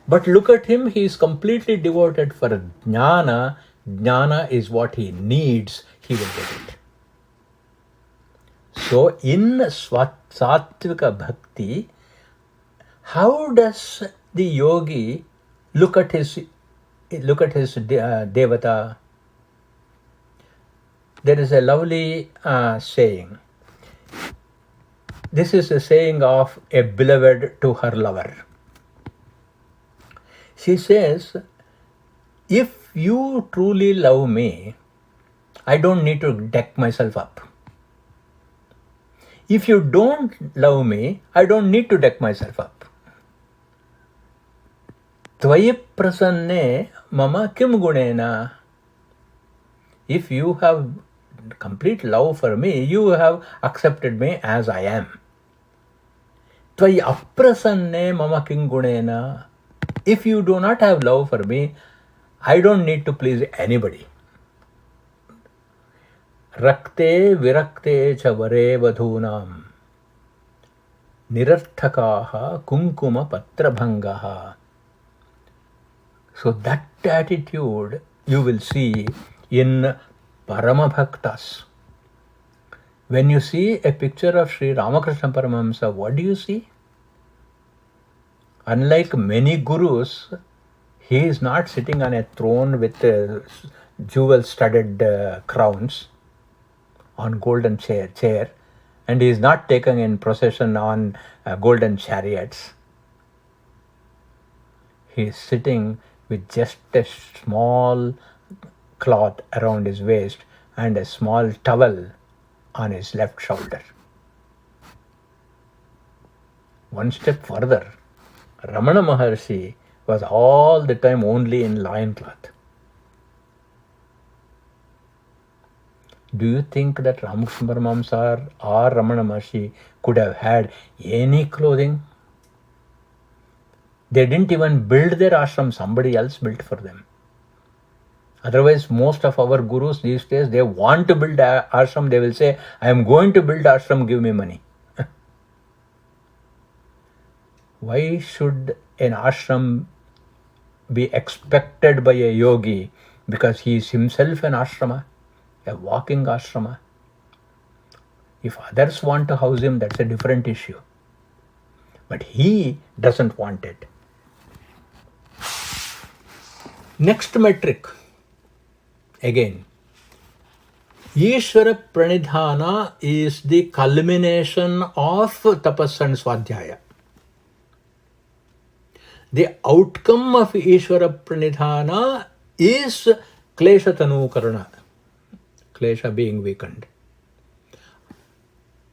But look at him, he is completely devoted for jnana. Jnana is what he needs, he will get it. So in Sattvika Bhakti, how does the yogi look at his devata? There is a lovely saying. This is a saying of a beloved to her lover. She says, if you truly love me, I don't need to deck myself up. If you don't love me, I don't need to deck myself up. Tvayi prasanne mama kim gunena. If you have complete love for me, you have accepted me as I am. Tvayi aprasanne mama kim gunena. If you do not have love for me, I don't need to please anybody. Rakte virakte cha vare vadhunam nirarthakaha kunkuma patrabhangaha. So that attitude you will see in Paramabhaktas. When you see a picture of Sri Ramakrishna Paramahamsa, what do you see? Unlike many gurus, he is not sitting on a throne with jewel-studded crowns on golden chair, and he is not taken in procession on golden chariots. He is sitting with just a small cloth around his waist and a small towel on his left shoulder. One step further, Ramana Maharshi was all the time only in loincloth. Do you think that Ramakrishna Paramahamsa or Ramana Maharshi could have had any clothing? They didn't even build their ashram, somebody else built for them. Otherwise, most of our gurus these days, they want to build ashram, they will say, I am going to build ashram, give me money. Why should an ashram be expected by a yogi? Because he is himself an ashrama, a walking ashrama. If others want to house him, that's a different issue. But he doesn't want it. Next metric, again, Ishvara Pranidhana is the culmination of tapas and swadhyaya. The outcome of Ishvara Pranidhana is klesha tanukarana, klesha being weakened.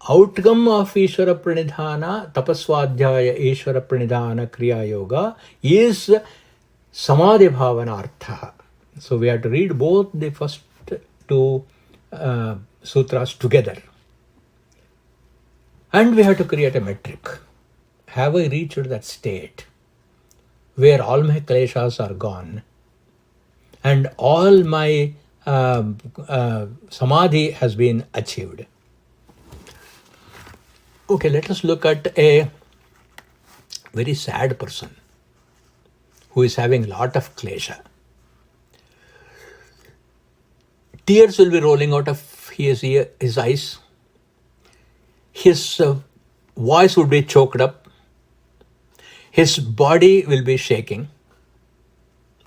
Outcome of Ishvara Pranidhana, tapaswadhyaya Ishvara Pranidhana Kriya Yoga is samadhi bhavanartha. So we have to read both the first two sutras together. And we have to create a metric. Have I reached that state where all my kleshas are gone and all my samadhi has been achieved? Okay, let us look at a very sad person who is having a lot of klesha. Tears will be rolling out of his eyes. His voice would be choked up. His body will be shaking.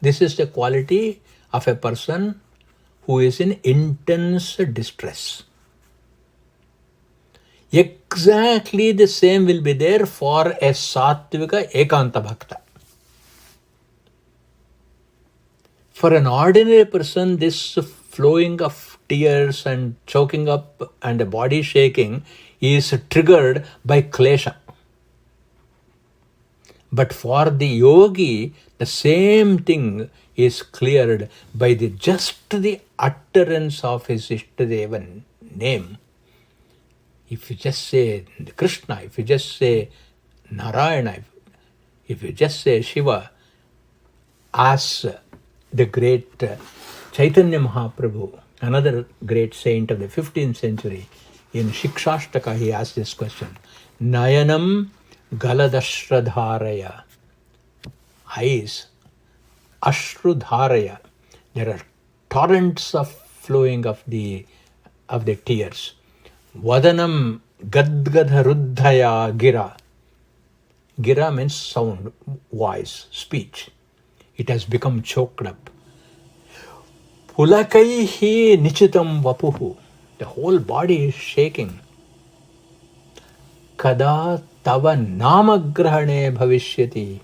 This is the quality of a person who is in intense distress. Exactly the same will be there for a Sattvika Ekanta Bhakta. For an ordinary person, this flowing of tears and choking up and the body shaking is triggered by klesha. But for the yogi, the same thing is cleared by just the utterance of his Ishtadevan name. If you just say Krishna, if you just say Narayana, if you just say Shiva, as the great Chaitanya Mahaprabhu, another great saint of the 15th century, in Shikshashtaka he asked this question, Nayanam Galadashradharaya, eyes, Ashrudharaya, there are torrents of flowing of the tears. Vadanam Gadgadharuddhaya Gira. Gira means sound, voice, speech. It has become choked up. Pulakaihi nichitam vapuhu. The whole body is shaking. Kada tava namagrahane bhavishyati.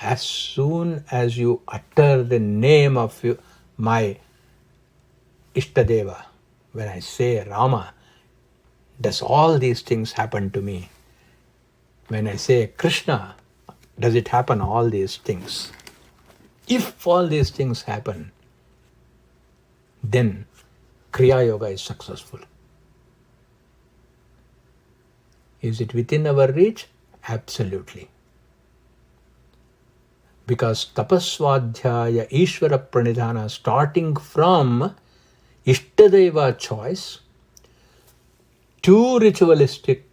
As soon as you utter the name of my Ishtadeva, when I say Rama, does all these things happen to me? When I say Krishna, does it happen all these things? If all these things happen, then Kriya Yoga is successful. Is it within our reach? Absolutely. Because tapaswadhyaya, Ishvara pranidhana, starting from Ishtadeva choice to ritualistic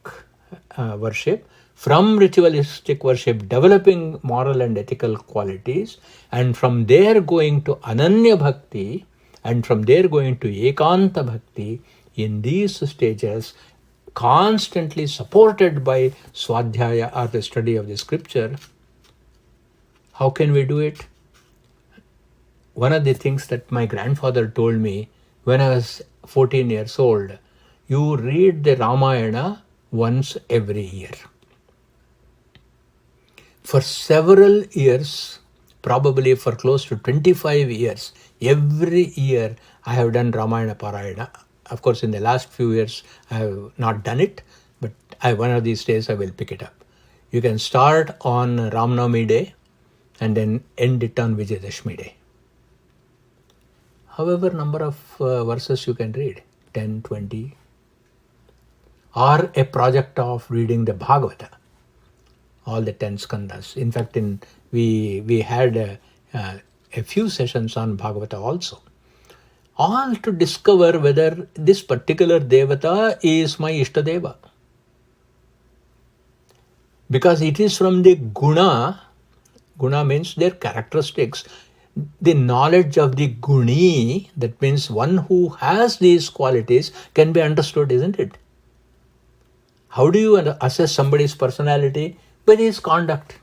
worship, from ritualistic worship developing moral and ethical qualities, and from there going to Ananya Bhakti, and from there going to Ekanta Bhakti, in these stages, constantly supported by Swadhyaya or the study of the scripture. How can we do it? One of the things that my grandfather told me when I was 14 years old, you read the Ramayana once every year. For several years, probably for close to 25 years, every year I have done Ramayana Parayana. Of course, in the last few years, I have not done it, but one of these days I will pick it up. You can start on Ramnavami Day and then end it on Vijayadashmi Day. However number of verses you can read, 10, 20, or a project of reading the Bhagavata, all the 10 skandhas. In fact, we had a few sessions on Bhagavata also, all to discover whether this particular Devata is my Ishtadeva. Because it is from the guna means their characteristics, the knowledge of the guni, that means one who has these qualities, can be understood, isn't it? How do you assess somebody's personality? By his conduct.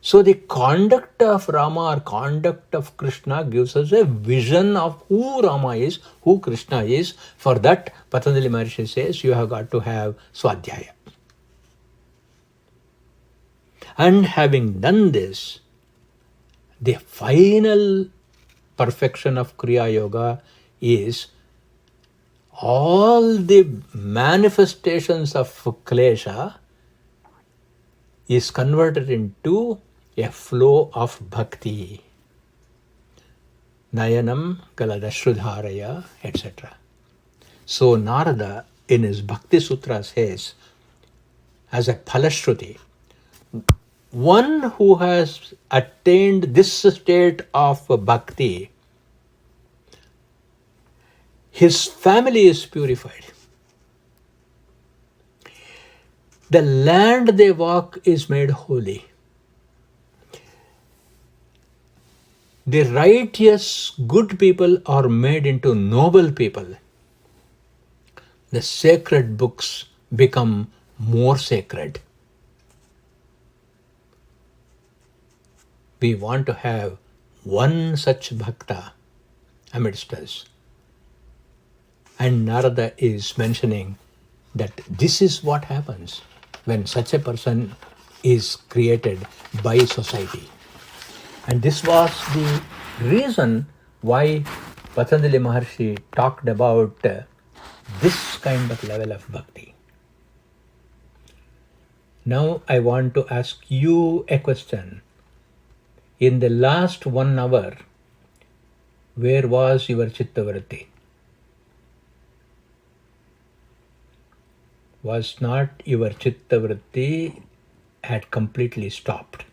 So the conduct of Rama or conduct of Krishna gives us a vision of who Rama is, who Krishna is. For that, Patanjali Maharishi says, you have got to have Swadhyaya. And having done this, the final perfection of Kriya Yoga is all the manifestations of Klesha is converted into a flow of bhakti. Nayanam Kaladashrudharaya, etc. So Narada in his Bhakti Sutra says, as a Phalashruti, one who has attained this state of bhakti, his family is purified. The land they walk is made holy. The righteous, good people are made into noble people. The sacred books become more sacred. We want to have one such bhakta amidst us. And Narada is mentioning that this is what happens when such a person is created by society. And this was the reason why Patanjali Maharshi talked about this kind of level of bhakti. Now I want to ask you a question. In the last 1 hour, where was your chittavritti? Was not your chittavritti had completely stopped?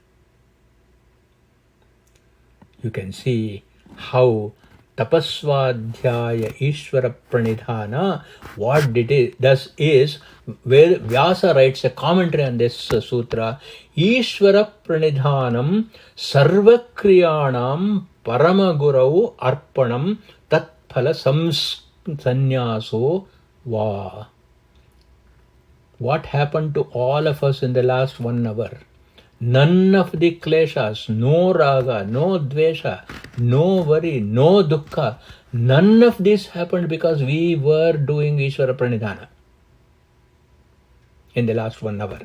You can see how tapaswadhyaya Ishvara pranidhana, what it does is, where Vyasa writes a commentary on this sutra, Ishvara pranidhanam sarvakriyanam paramagurau arpanam tatphala sannyaso va. What happened to all of us in the last 1 hour? None of the kleshas, no raga, no dvesha, no worry, no dukkha, none of this happened because we were doing Ishvara Pranidhana in the last 1 hour.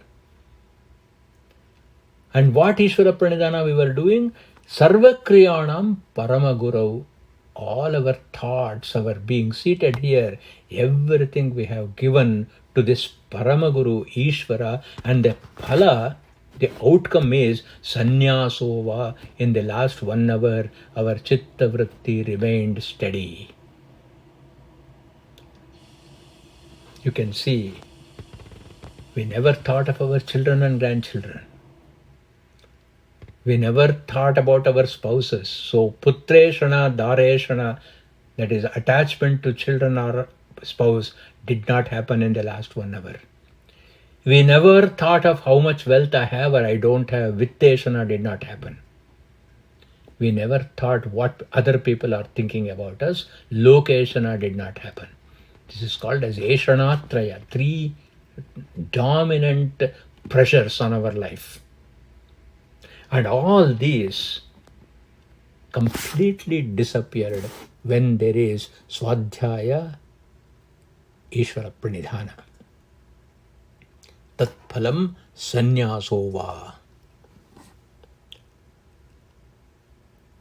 And what Ishvara Pranidhana we were doing? Sarva Kriyanam Paramaguru. All our thoughts, our being seated here, everything we have given to this Paramaguru Ishvara, and the phala, the outcome is Sanyasova. In the last 1 hour, our Chitta Vritti remained steady. You can see, we never thought of our children and grandchildren. We never thought about our spouses. So putreshana, dareshana, that is attachment to children or spouse, did not happen in the last 1 hour. We never thought of how much wealth I have or I don't have. Vitteshana did not happen. We never thought what other people are thinking about us. Lokeshana did not happen. This is called as Eshanatraya, 3 dominant pressures on our life. And all these completely disappeared when there is Swadhyaya Ishvara Pranidhana. Tat phalam sanyasova.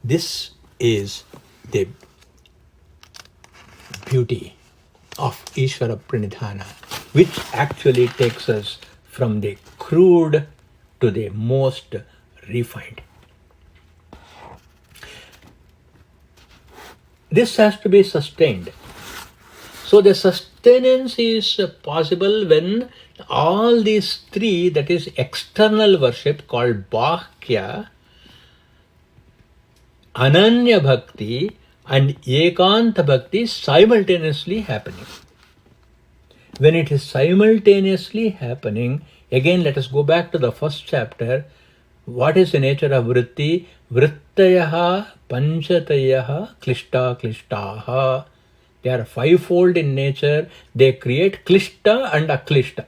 This is the beauty of Ishvara Pranidhana, which actually takes us from the crude to the most refined. This has to be sustained. So the sustenance is possible when all these 3, that is external worship called Bhakya, Ananya Bhakti and Ekanta Bhakti simultaneously happening. When it is simultaneously happening, again let us go back to the first chapter. What is the nature of vritti? Vrittayaha panchatayaha klishta klishtaha. They are 5-fold in nature. They create klishta and aklishta.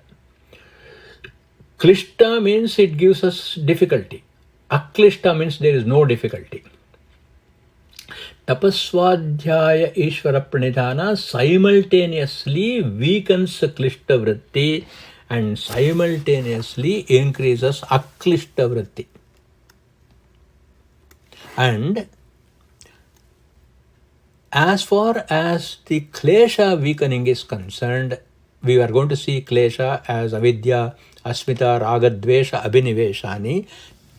Klishta means it gives us difficulty. Aklishta means there is no difficulty. Tapaswadhyaya Ishvara Pranidhana simultaneously weakens klishta vritti and simultaneously increases aklishta vritti. And as far as the klesha weakening is concerned, we are going to see klesha as avidya, asmita, ragadvesha, abhiniveshani.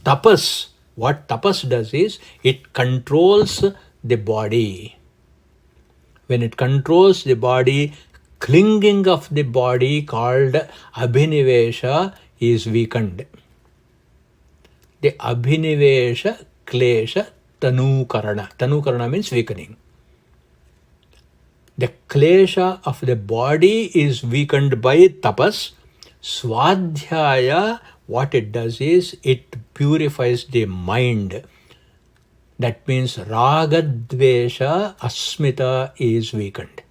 Tapas, what tapas does is, it controls the body. When it controls the body, clinging of the body called abhinivesha is weakened. The abhinivesha, klesha, tanukarana. Tanukarana means weakening. The klesha of the body is weakened by tapas. Swadhyaya, what it does is, it purifies the mind. That means ragadvesha, asmita is weakened.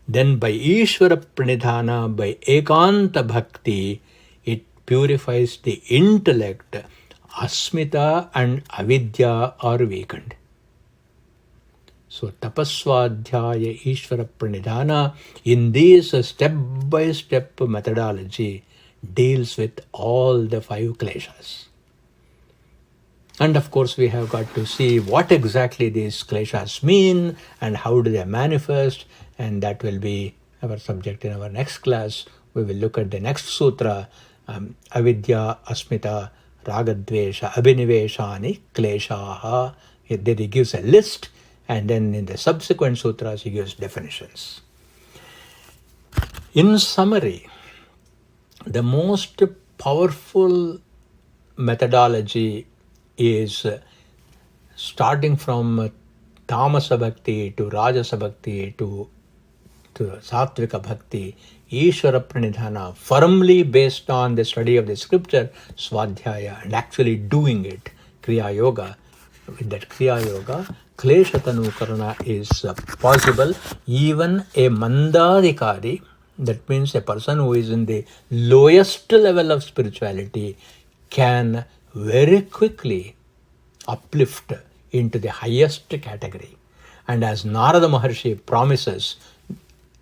Then by Ishvara Pranidhana, by Ekanta Bhakti, it purifies the intellect. Asmita and avidya are weakened. So Tapaswadhyaya Ishvara Pranidhana in this step-by-step methodology deals with all the 5 kleshas. And of course we have got to see what exactly these kleshas mean and how do they manifest, and that will be our subject in our next class. We will look at the next sutra, avidya, asmita, ragadvesha, abhiniveshani, kleshaha. Then he gives a list, and then in the subsequent sutras he gives definitions. In summary, the most powerful methodology is starting from Tamasa Bhakti to Rajasa Bhakti to Sattvika Bhakti, Ishvara Pranidhana, firmly based on the study of the scripture, Swadhyaya, and actually doing it, Kriya Yoga. With that Kriya Yoga, Klesha Tanukarana is possible. Even a Mandadikari, that means a person who is in the lowest level of spirituality, can very quickly uplift into the highest category. And as Narada Maharshi promises,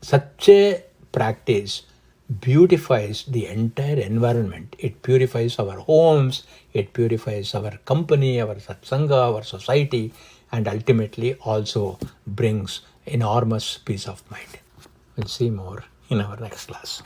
such a practice beautifies the entire environment. It purifies our homes, it purifies our company, our satsanga, our society, and ultimately also brings enormous peace of mind. We'll see more in our next class.